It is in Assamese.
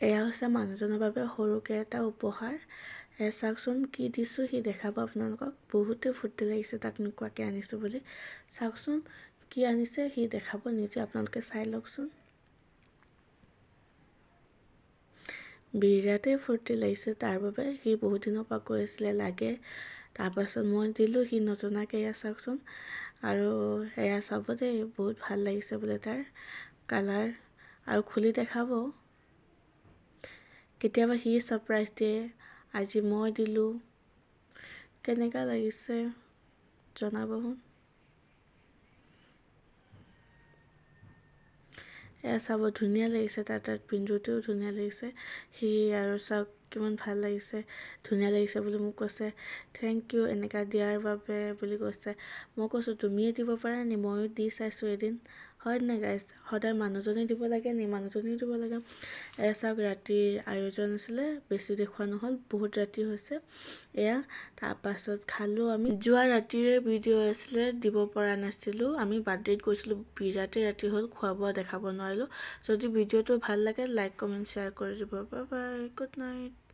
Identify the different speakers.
Speaker 1: এয়া হৈছে মানুহজনৰ বাবে সৰুকৈ এটা উপহাৰ। চাওকচোন কি দিছোঁ সি দেখাব আপোনালোকক। বহুতে ফূৰ্তি লাগিছে তাক নোকোৱাকৈ আনিছোঁ বুলি। চাওকচোন কি আনিছে সি দেখাব, নিজে আপোনালোকে চাই লওকচোন। বিৰাটেই ফূৰ্তি লাগিছে তাৰ বাবে। সি বহুত দিনৰ পৰা কৈ আছিলে লাগে, তাৰপাছত মই দিলোঁ সি নজনাকৈ। এয়া চাওকচোন, আৰু এয়া চাব দেই, বহুত ভাল লাগিছে বোলে তাৰ কালাৰ, আৰু খুলি দেখাব। কেতিয়াবা সি ছাৰপ্ৰাইজ দিয়ে, আজি মই দিলোঁ। কেনেকুৱা লাগিছে জনাবচোন। এয়া চাব, ধুনীয়া লাগিছে তাত পিন্ধোতেও ধুনীয়া লাগিছে। সি আৰু চাওক কিমান ভাল লাগিছে, ধুনীয়া লাগিছে বুলি মোক কৈছে। থেংক ইউ এনেকুৱা দিয়াৰ বাবে বুলি কৈছে। মই কৈছোঁ তুমিয়ে দিব পাৰা নি, ময়ো দি চাইছোঁ এদিন। হয় নাই গাইজ, সদায় মানুহজনে দিব লাগে নি, মানুহজনেও দিব লাগে। এয়া চাওক, ৰাতিৰ আয়োজন আছিলে, বেছি দেখুওৱা নহ'ল, বহুত ৰাতি হৈছে। এয়া তাৰপাছত খালোঁ আমি। যোৱা ৰাতিৰে ভিডিঅ' আছিলে, দিব পৰা নাছিলোঁ। আমি বাৰ্থডেত গৈছিলোঁ, বিৰাটেই ৰাতি হ'ল, খোৱা বোৱা দেখাব নোৱাৰিলোঁ। যদি ভিডিঅ'টো ভাল লাগে লাইক কমেণ্ট শ্বেয়াৰ কৰি দিব। Bye bye, good night.